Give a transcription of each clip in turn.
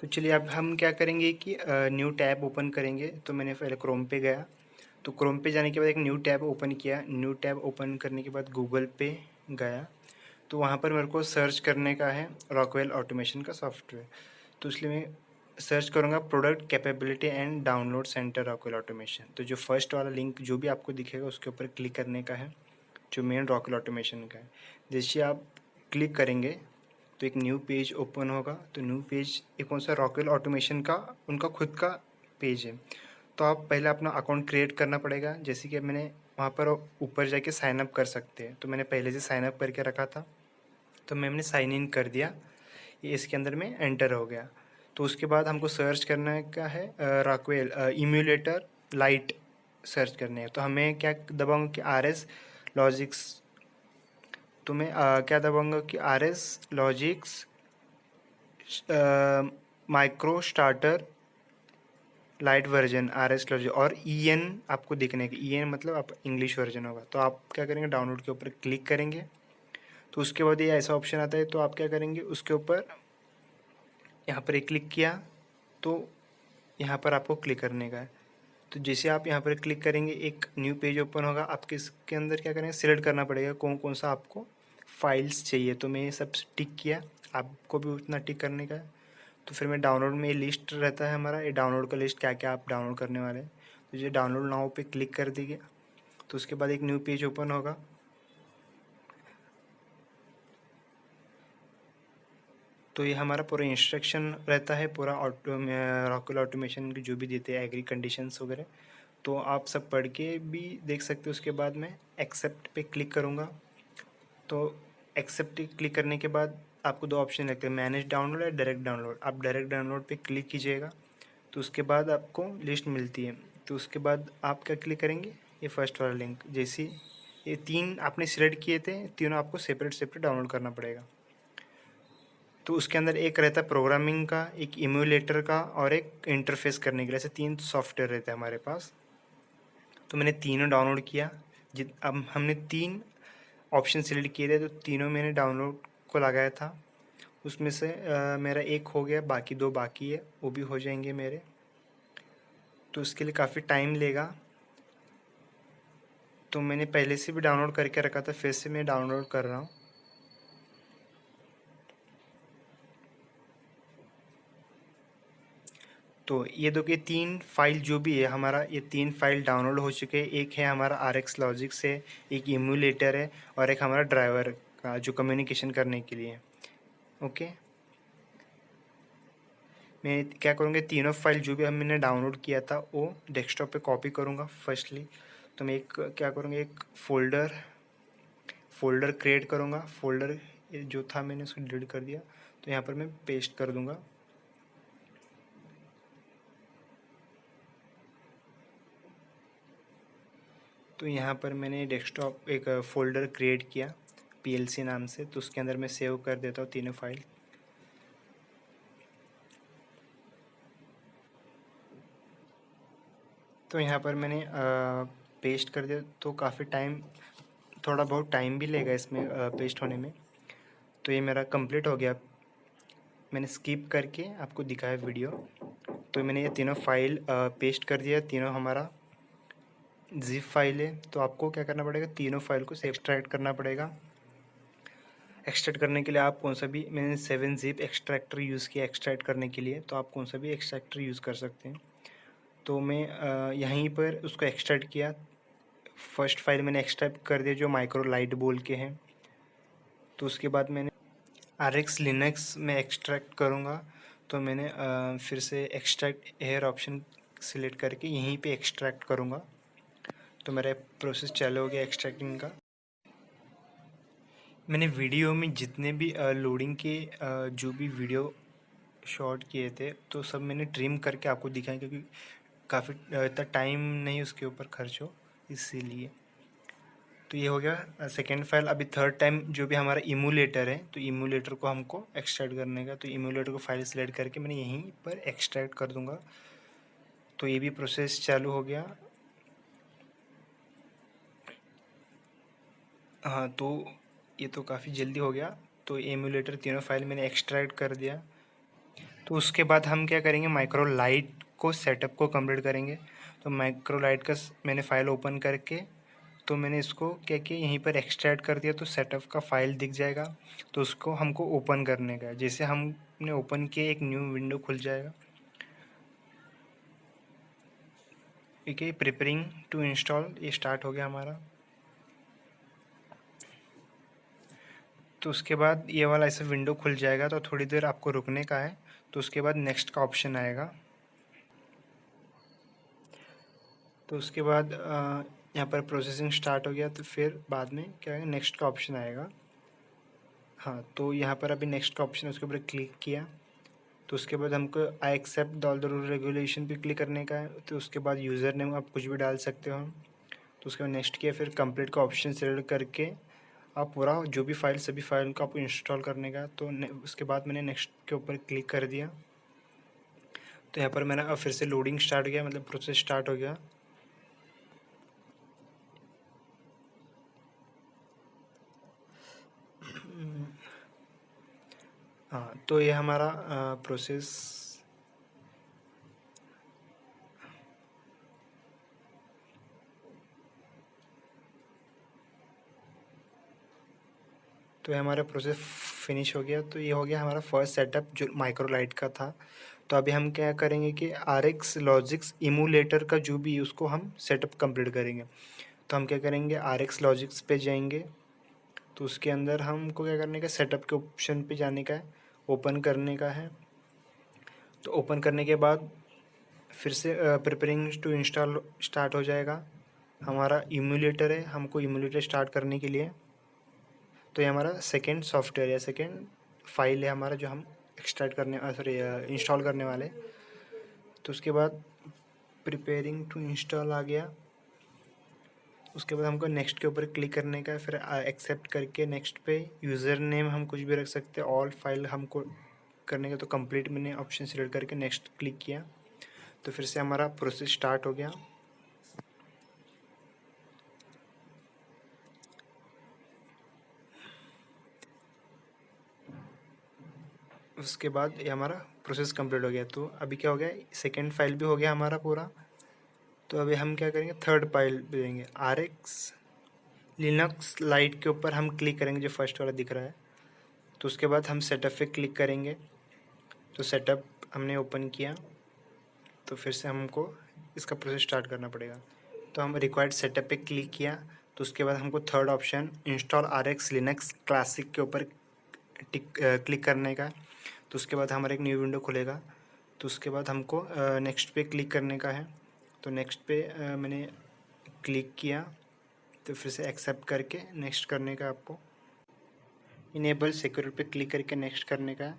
तो चलिए अब हम क्या करेंगे कि न्यू टैब ओपन करेंगे। तो मैंने पहले क्रोम पे गया, तो क्रोम पे जाने के बाद एक न्यू टैब ओपन किया। न्यू टैब ओपन करने के बाद गूगल पे गया, तो वहाँ पर मेरे को सर्च करने का है रॉकवेल ऑटोमेशन का सॉफ्टवेयर। तो इसलिए मैं सर्च करूँगा product capability and download centre Rockwell automation. तो जो फर्स्ट वाला लिंक जो भी आपको दिखेगा उसके ऊपर क्लिक करने का है, जो मेन रॉकवेल ऑटोमेशन का है। जैसे आप क्लिक करेंगे तो एक न्यू पेज ओपन होगा। तो न्यू पेज एक कौन सा रॉकवेल ऑटोमेशन का उनका खुद का पेज है। तो आप पहले अपना अकाउंट क्रिएट करना पड़ेगा। जैसे कि मैंने वहाँ पर ऊपर जाके साइन अप कर सकते हैं, तो मैंने पहले से साइन अप करके रखा था, तो मैंने साइन इन कर दिया। ये इसके अंदर में एंटर हो गया। तो उसके बाद हमको सर्च करने का है रॉकवेल इम्यूलेटर लाइट सर्च करने है। तो हमें क्या दबाऊंगा कि RS लॉजिक्स। तो मैं क्या दबाऊंगा कि RS logics micro starter light version RS logic, और EN आपको दिखने का, EN मतलब आप इंग्लिश वर्जन होगा। तो आप क्या करेंगे, डाउनलोड के ऊपर क्लिक करेंगे। तो उसके बाद ये ऐसा ऑप्शन आता है, तो आप क्या करेंगे, उसके ऊपर यहाँ पर एक क्लिक किया, तो यहाँ पर आपको क्लिक करने का है। तो जैसे आप यहाँ पर क्लिक करेंगे एक न्यू पेज ओपन होगा। आपके इसके अंदर क्या करेंगे, सिलेक्ट करना पड़ेगा कौन कौन सा आपको फाइल्स चाहिए। तो मैं ये सब टिक किया, आपको भी उतना टिक करने का है। तो फिर मैं डाउनलोड में ये लिस्ट रहता है हमारा, ये डाउनलोड का लिस्ट क्या क्या आप डाउनलोड करने वाले हैं। तो ये डाउनलोड नाउ पे क्लिक कर दीजिए। तो उसके बाद एक न्यू पेज ओपन होगा। तो ये हमारा पूरा इंस्ट्रक्शन रहता है, पूरा रॉकवेल ऑटोमेशन की जो भी देते हैं एग्री कंडीशंस वगैरह, तो आप सब पढ़ के भी देख सकते हो। उसके बाद मैं एक्सेप्ट पे क्लिक करूँगा। तो एक्सेप्ट क्लिक करने के बाद आपको दो ऑप्शन लगते हैं, मैनेज डाउनलोड या डायरेक्ट डाउनलोड। आप डायरेक्ट डाउनलोड पे क्लिक कीजिएगा, तो उसके बाद आपको लिस्ट मिलती है। तो उसके बाद आप क्या क्लिक करेंगे, ये फर्स्ट वाला लिंक। जैसे ये तीन आपने सिलेक्ट किए थे, तीनों आपको सेपरेट सेपरेट डाउनलोड करना पड़ेगा। तो उसके अंदर एक रहता है प्रोग्रामिंग का, एक इम्यूलेटर का, और एक इंटरफेस करने के लिए। ऐसे तीन सॉफ्टवेयर रहते हैं हमारे पास। तो मैंने तीनों डाउनलोड किया। अब हमने तीन ऑप्शन सिलेक्ट किए थे, तो तीनों मैंने डाउनलोड को लगाया था। उसमें से मेरा एक हो गया, बाकी दो बाकी है, वो भी हो जाएंगे मेरे। तो उसके लिए काफ़ी टाइम लेगा। तो मैंने पहले से भी डाउनलोड करके रखा था, फिर से मैं डाउनलोड कर रहा हूँ। तो ये देखिए तीन फाइल जो भी है हमारा, ये तीन फाइल डाउनलोड हो चुके हैं। एक है हमारा RX लॉजिक्स है, एक इम्यूलेटर है, और एक हमारा ड्राइवर का जो कम्युनिकेशन करने के लिए। ओके, मैं क्या करूँगा, तीनों फाइल जो भी मैंने डाउनलोड किया था वो डेस्कटॉप पे कॉपी करूँगा फर्स्टली। तो मैं एक क्या करूँगा, एक फ़ोल्डर क्रिएट करूँगा। फ़ोल्डर जो था मैंने उसको डिलीट कर दिया, तो यहाँ पर मैं पेस्ट कर दूँगा। तो यहाँ पर मैंने डेस्कटॉप एक फ़ोल्डर क्रिएट किया PLC नाम से, तो उसके अंदर मैं सेव कर देता हूँ तीनों फाइल। तो यहाँ पर मैंने पेस्ट कर दिया। तो काफ़ी टाइम, थोड़ा बहुत टाइम भी लेगा इसमें पेस्ट होने में। तो ये मेरा कंप्लीट हो गया। मैंने स्किप करके आपको दिखाया वीडियो। तो मैंने ये तीनों फाइल पेस्ट कर दिया। तीनों हमारा जिप फाइल है। तो आपको क्या करना पड़ेगा, तीनों फाइल को एक्सट्रैक्ट करना पड़ेगा। एक्सट्रैक्ट करने के लिए आप कौन सा भी, मैंने 7-zip एक्सट्रैक्टर यूज़ किया एक्सट्रैक्ट करने के लिए, तो आप कौन सा भी एक्सट्रैक्टर यूज़ कर सकते हैं। तो मैं यहीं पर उसको एक्सट्रैक्ट किया। फर्स्ट फाइल मैंने एक्सट्रैक्ट कर दिया जो माइक्रो लाइट बोल के हैं। तो उसके बाद मैंने RX लिनक्स में एक्सट्रैक्ट करूँगा। तो मैंने फिर से एक्सट्रैक्ट एयर ऑप्शन सिलेक्ट करके यहीं पे एक्सट्रैक्ट करूँगा। तो मेरा प्रोसेस चालू हो गया एक्सट्रैक्टिंग का। मैंने वीडियो में जितने भी लोडिंग के जो भी वीडियो शॉट किए थे, तो सब मैंने ट्रिम करके आपको दिखाया, क्योंकि काफ़ी इतना टाइम नहीं उसके ऊपर खर्च हो, इसीलिए। तो ये हो गया सेकेंड फाइल। अभी थर्ड टाइम जो भी हमारा इमूलेटर है, तो इमूलेटर को हमको एक्सट्रैक्ट करने का। तो इमूलेटर को फाइल सेलेक्ट करके मैंने यहीं पर एक्सट्रैक्ट कर दूंगा। तो ये भी प्रोसेस चालू हो गया। हाँ, तो ये तो काफ़ी जल्दी हो गया। तो एमुलेटर तीनों फाइल मैंने एक्सट्रैक्ट कर दिया। तो उसके बाद हम क्या करेंगे, माइक्रो लाइट को सेटअप को कंप्लीट करेंगे। तो माइक्रो लाइट का मैंने फ़ाइल ओपन करके तो मैंने इसको क्या किया, यहीं पर एक्सट्रैक्ट कर दिया, तो सेटअप का फ़ाइल दिख जाएगा। तो उसको हमको ओपन करने का है। जैसे हमने ओपन किया एक न्यू विंडो खुल जाएगा। ठीक है, प्रिपेयरिंग टू इंस्टॉल ये स्टार्ट हो गया हमारा। तो उसके बाद ये वाला ऐसा विंडो खुल जाएगा, तो थोड़ी देर आपको रुकने का है। तो उसके बाद नेक्स्ट का ऑप्शन आएगा। तो उसके बाद यहाँ पर प्रोसेसिंग स्टार्ट हो गया, तो फिर बाद में क्या है, नेक्स्ट का ऑप्शन आएगा। हाँ, तो यहाँ पर अभी नेक्स्ट का ऑप्शन है, उसके ऊपर क्लिक किया। तो उसके बाद हमको I accept all the rule regulation पे क्लिक करने का है। तो उसके बाद यूज़र नेम आप कुछ भी डाल सकते हो। तो उसके बाद नेक्स्ट किया, फिर कंप्लीट का ऑप्शन सेलेक्ट करके आप पूरा जो भी फाइल सभी फाइल को आपको इंस्टॉल करने का। तो उसके बाद मैंने नेक्स्ट के ऊपर क्लिक कर दिया। तो यहाँ पर मेरा फिर से लोडिंग स्टार्ट हो गया, मतलब प्रोसेस स्टार्ट हो गया। हाँ, तो ये हमारा प्रोसेस तो ये हमारा प्रोसेस फिनिश हो गया। तो ये हो गया हमारा फर्स्ट सेटअप जो माइक्रोलाइट का था। तो अभी हम क्या करेंगे कि RX लॉजिक्स इमूलेटर का जो भी उसको हम सेटअप कंप्लीट करेंगे। तो हम क्या करेंगे, RX लॉजिक्स पे जाएंगे। तो उसके अंदर हमको क्या करने का, सेटअप के ऑप्शन पे जाने का है, ओपन करने का है। तो ओपन करने के बाद फिर से प्रिपेयरिंग टू इंस्टॉल स्टार्ट हो जाएगा। हमारा इमूलेटर है, हमको इमूलेटर स्टार्ट करने के लिए। तो ये हमारा सेकेंड सॉफ्टवेयर या सेकेंड फाइल है हमारा, जो हम एक्सट्रैक्ट करने सॉरी इंस्टॉल करने वाले। तो उसके बाद प्रिपेयरिंग टू इंस्टॉल आ गया। उसके बाद हमको नेक्स्ट के ऊपर क्लिक करने का है, फिर एक्सेप्ट करके नेक्स्ट पे यूज़र नेम हम कुछ भी रख सकते हैं। ऑल फाइल हमको करने का, तो कंप्लीट मैंने ऑप्शन सिलेक्ट करके नेक्स्ट क्लिक किया। तो फिर से हमारा प्रोसेस स्टार्ट हो गया। उसके बाद ये हमारा प्रोसेस कंप्लीट हो गया। तो अभी क्या हो गया, सेकेंड फाइल भी हो गया हमारा पूरा। तो अभी हम क्या करेंगे, थर्ड फाइल पे जाएंगे। RX लिनक्स लाइट के ऊपर हम क्लिक करेंगे, जो फर्स्ट वाला दिख रहा है। तो उसके बाद हम सेटअप पे क्लिक करेंगे। तो सेटअप हमने ओपन किया। तो फिर से हमको इसका प्रोसेस स्टार्ट करना पड़ेगा। तो हम रिक्वायर्ड सेटअप पे क्लिक किया। तो उसके बाद हमको third option install RX Linux classic के ऊपर क्लिक करने का। तो उसके बाद हमारा एक न्यू विंडो खुलेगा। तो उसके बाद हमको नेक्स्ट पे क्लिक करने का है। तो नेक्स्ट पे मैंने क्लिक किया। तो फिर से एक्सेप्ट करके नेक्स्ट करने का, आपको इनेबल सिक्योरिटी पे क्लिक करके नेक्स्ट करने का है।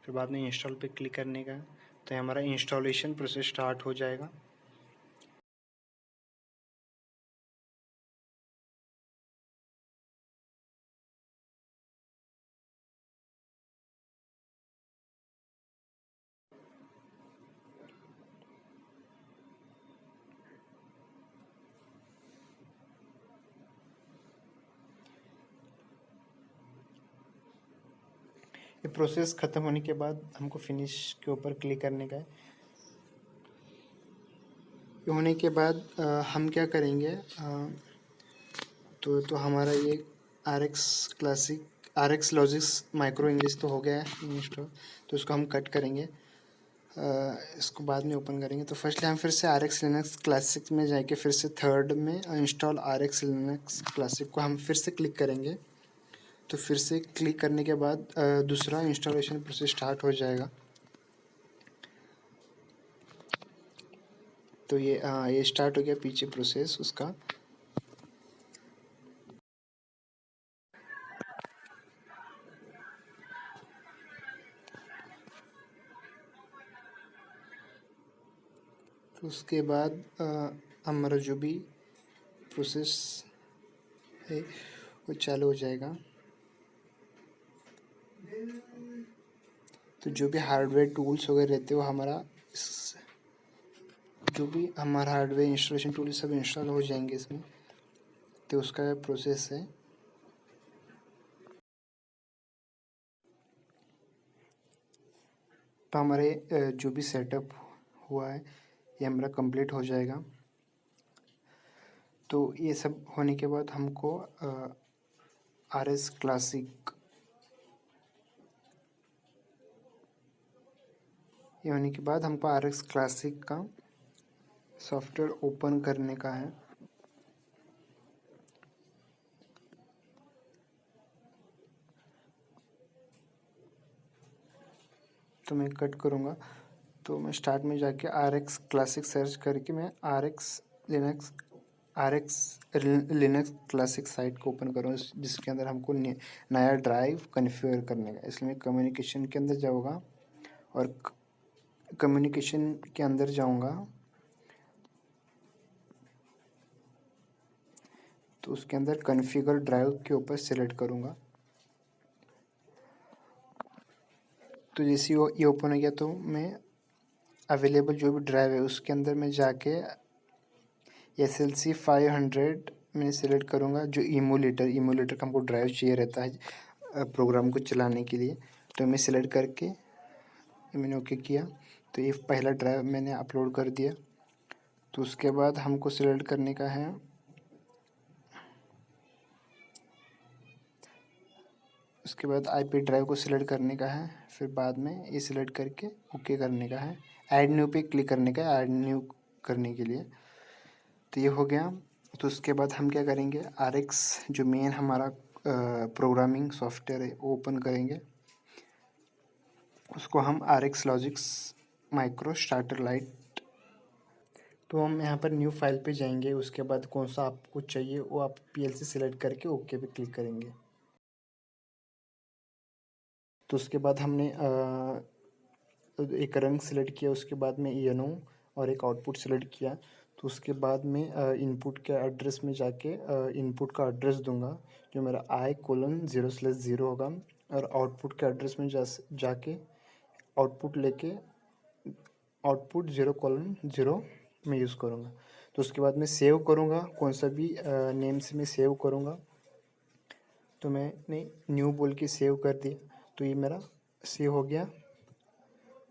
फिर बाद में इंस्टॉल पे क्लिक करने का है। तो हमारा इंस्टॉलेशन प्रोसेस स्टार्ट हो जाएगा। ये प्रोसेस ख़त्म होने के बाद हमको फिनिश के ऊपर क्लिक करने का है। ये होने के बाद हम क्या करेंगे, तो हमारा ये RX classic RX logics micro English तो हो गया है इंस्टॉल। तो इसको हम कट करेंगे, इसको बाद में ओपन करेंगे। तो फर्स्ट हम फिर से RX लिनक्स क्लासिक में जाके फिर से थर्ड में इंस्टॉल RX लिनक्स क्लासिक को हम फिर से क्लिक करेंगे। तो फिर से क्लिक करने के बाद दूसरा इंस्टॉलेशन प्रोसेस स्टार्ट हो जाएगा। तो ये स्टार्ट हो गया पीछे प्रोसेस उसका। तो उसके बाद हमारा जो भी प्रोसेस है वो चालू हो जाएगा। तो जो भी हार्डवेयर टूल्स वगैरह रहते हैं वो हमारा जो भी हमारा हार्डवेयर इंस्टॉलेशन टूल सब इंस्टॉल हो जाएंगे इसमें। तो उसका प्रोसेस है। तो हमारे जो भी सेटअप हुआ है ये हमारा कंप्लीट हो जाएगा। तो ये सब होने के बाद हमको RS क्लासिक, ये होने के बाद हमको RS क्लासिक का सॉफ्टवेयर ओपन करने का है। तो मैं कट करूँगा। तो मैं स्टार्ट में जाके RX क्लासिक सर्च करके मैं RX लिनक्स क्लासिक साइट को ओपन करूँ, जिसके अंदर हमको नया ड्राइव कन्फिगर करने का। इसलिए मैं कम्युनिकेशन के अंदर जाऊँगा और कम्युनिकेशन के अंदर जाऊँगा तो उसके अंदर कन्फिगर ड्राइव के ऊपर सेलेक्ट करूँगा। तो जैसे ये ओपन हो गया तो मैं अवेलेबल जो भी ड्राइव है उसके अंदर मैं जाके SLC 500 मैं सिलेक्ट करूँगा। जो इमोलेटर का हमको ड्राइव चाहिए रहता है प्रोग्राम को चलाने के लिए, तो मैं सिलेक्ट करके मैंने ओके किया। तो ये पहला ड्राइव मैंने अपलोड कर दिया। तो उसके बाद हमको सिलेक्ट करने का है उसके बाद IP ड्राइव को सिलेक्ट करने का है। फिर बाद में ये सिलेक्ट करके ओके करने का है। ऐड न्यू पे क्लिक करने का है ऐड न्यू करने के लिए। तो ये हो गया। तो उसके बाद हम क्या करेंगे, RX जो मेन हमारा प्रोग्रामिंग सॉफ्टवेयर है वो ओपन करेंगे। उसको हम RX logics micro starter light. तो हम यहाँ पर न्यू फाइल पे जाएंगे। उसके बाद कौन सा आपको चाहिए वो आप PLC सिलेक्ट करके ओके पे क्लिक करेंगे। तो उसके बाद हमने एक रंग सेलेक्ट किया। उसके बाद में ENO और एक आउटपुट सेलेक्ट किया। तो उसके बाद में इनपुट के एड्रेस में जाके इनपुट का एड्रेस दूंगा जो मेरा I:0/0 होगा। और आउटपुट के एड्रेस में जाके आउटपुट लेके आउटपुट 0:0 में यूज़ करूँगा। तो उसके बाद मैं सेव करूँगा, कौन सा भी नेम से मैं सेव करूँगा। तो मैंने न्यू बोल के सेव कर दिया। तो ये मेरा सेव हो गया।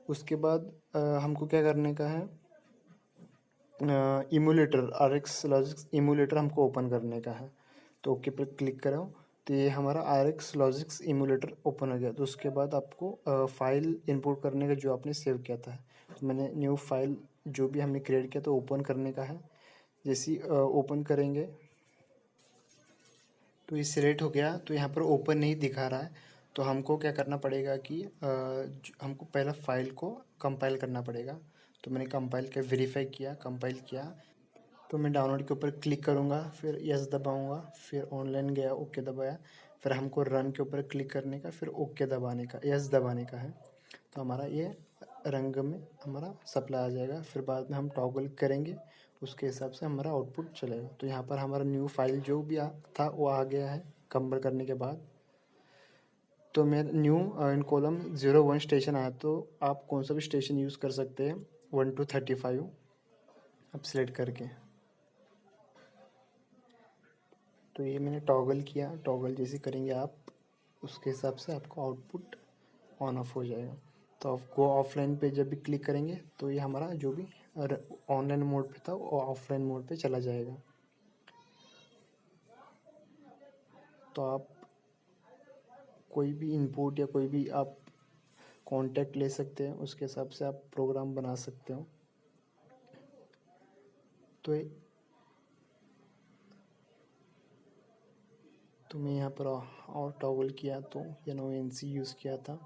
उसके बाद हमको क्या करने का है, इमूलेटर RX लॉजिक्स इमूलेटर हमको ओपन करने का है। तो ओके पर क्लिक करो। तो ये हमारा RX लॉजिक्स इमूलेटर ओपन हो गया। तो उसके बाद आपको फाइल इंपोर्ट करने का जो आपने सेव किया था। तो मैंने न्यू फाइल जो भी हमने क्रिएट किया तो ओपन करने का है। जैसे ओपन करेंगे तो ये सिलेक्ट हो गया। तो यहाँ पर ओपन नहीं दिखा रहा है। तो हमको क्या करना पड़ेगा कि हमको पहला फाइल को कंपाइल करना पड़ेगा। तो मैंने कंपाइल कर वेरीफाई किया, कंपाइल किया। तो मैं डाउनलोड के ऊपर क्लिक करूँगा, फिर यस दबाऊँगा, फिर ऑनलाइन गया, ओके दबाया। फिर हमको रन के ऊपर क्लिक करने का, फिर ओके दबाने का, यस दबाने का है। तो हमारा ये रंग में हमारा सप्लाई आ जाएगा। फिर बाद में हम टॉगल करेंगे, उसके हिसाब से हमारा आउटपुट चलेगा। तो यहाँ पर हमारा न्यू फाइल जो भी था वो आ गया है कंपाइल करने के बाद। तो मैं न्यू इन कॉलम 01 स्टेशन आया। तो आप कौन सा भी स्टेशन यूज़ कर सकते हैं 1 to 35 आप सिलेक्ट करके। तो ये मैंने टॉगल किया। टॉगल जैसे करेंगे आप उसके हिसाब से आपका आउटपुट ऑन ऑफ हो जाएगा। तो आपको ऑफलाइन पे जब भी क्लिक करेंगे तो ये हमारा जो भी ऑनलाइन मोड पे था वो ऑफलाइन मोड पे चला जाएगा। तो आप कोई भी इनपुट या कोई भी आप कॉन्टैक्ट ले सकते हैं, उसके हिसाब से आप प्रोग्राम बना सकते हो। तो मैं यहाँ पर और टॉगल किया तो NONC यूज़ किया था।